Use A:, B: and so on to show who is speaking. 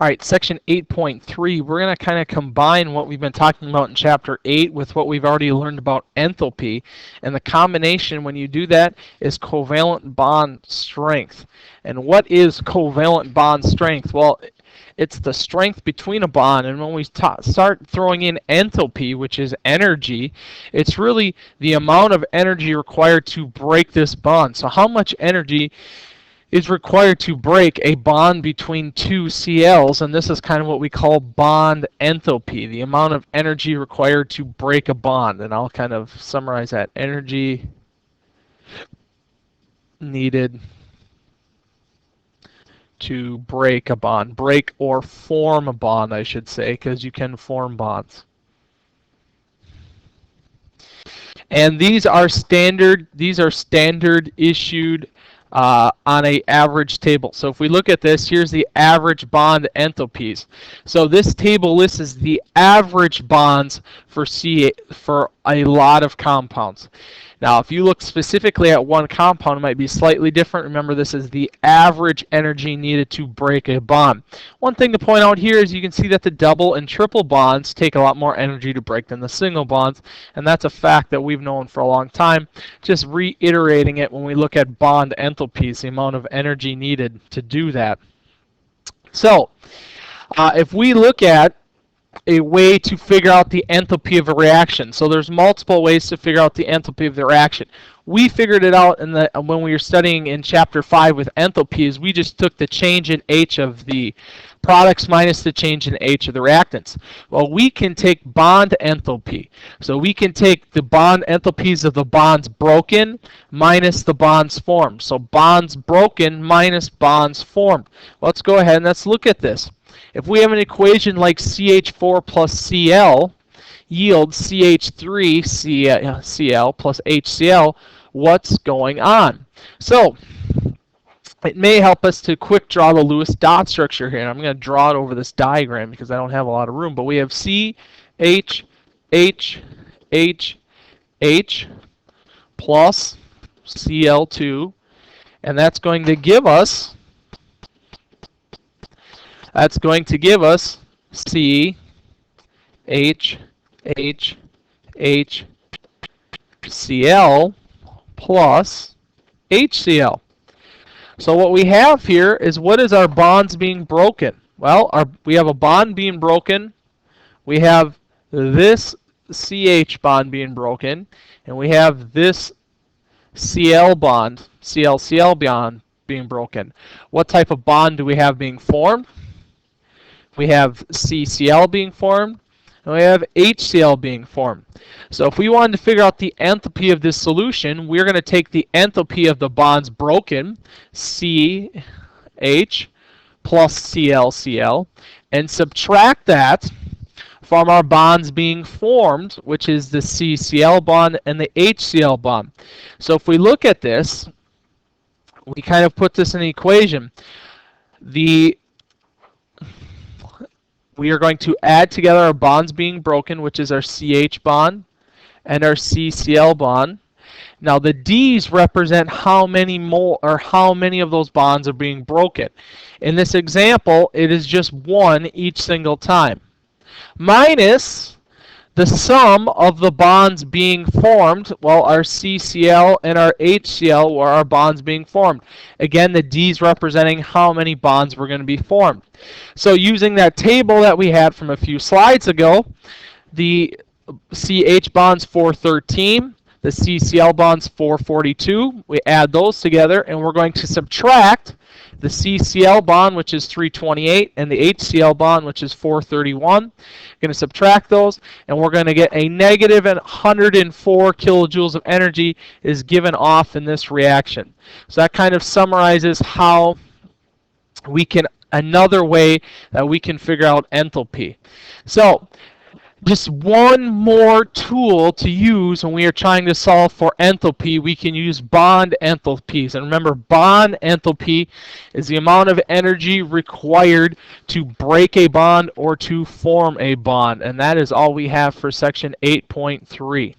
A: All right, section 8.3, we're going to kind of combine what we've been talking about in chapter 8 with what we've already learned about enthalpy. And the combination, when you do that, is covalent bond strength. And what is covalent bond strength? Well, it's the strength between a bond, and when we start throwing in enthalpy, which is energy, it's really the amount of energy required to break this bond. So how much energy is required to break a bond between two Cls, and this is kind of what we call bond enthalpy, the amount of energy required to break a bond. And I'll kind of summarize that. Energy needed to break a bond. Break or form a bond, I should say, because you can form bonds. And these are standard issued on a average table. So if we look at this, here's the average bond enthalpies. So this table lists the average bonds for a lot of compounds. Now, if you look specifically at one compound, it might be slightly different. Remember, this is the average energy needed to break a bond. One thing to point out here is you can see that the double and triple bonds take a lot more energy to break than the single bonds, and that's a fact that we've known for a long time. Just reiterating it when we look at bond enthalpies, the amount of energy needed to do that. So, if we look at a way to figure out the enthalpy of a reaction. So there's multiple ways to figure out the enthalpy of the reaction. We figured it out when we were studying in chapter 5 with enthalpies. We just took the change in H of the products minus the change in H of the reactants. Well, we can take bond enthalpy. So we can take the bond enthalpies of the bonds broken minus the bonds formed. So bonds broken minus bonds formed. Let's go ahead and let's look at this. If we have an equation like CH4 plus Cl yields CH3 Cl plus HCl, what's going on? So it may help us to quick draw the Lewis dot structure here. And I'm going to draw it over this diagram because I don't have a lot of room. But we have C, H, H, H, H plus Cl2. And that's going to give us C, H, H, H, Cl plus HCl. So what we have here is, what is our bonds being broken? Well, we have a bond being broken. We have this CH bond being broken. And we have this Cl bond, Cl-Cl bond being broken. What type of bond do we have being formed? We have CCl being formed, and we have HCl being formed. So if we wanted to figure out the enthalpy of this solution, we're going to take the enthalpy of the bonds broken, CH plus ClCl, and subtract that from our bonds being formed, which is the CCl bond and the HCl bond. So if we look at this, we kind of put this in the equation. We are going to add together our bonds being broken, which is our CH bond and our CCl bond. Now the D's represent how many of those bonds are being broken. In this example, it is just one each single time. Minus the sum of the bonds being formed, well, our CCl and our HCl were our bonds being formed. Again, the D's representing how many bonds were going to be formed. So using that table that we had from a few slides ago, the CH bond's 413, the CCl bond's 442. We add those together, and we're going to subtract the CCl bond, which is 328, and the HCl bond, which is 431. We're going to subtract those, and we're going to get a negative 104 kilojoules of energy is given off in this reaction. So that kind of summarizes how we can, another way that we can figure out enthalpy. So just one more tool to use when we are trying to solve for enthalpy. We can use bond enthalpies. And remember, bond enthalpy is the amount of energy required to break a bond or to form a bond. And that is all we have for section 8.3.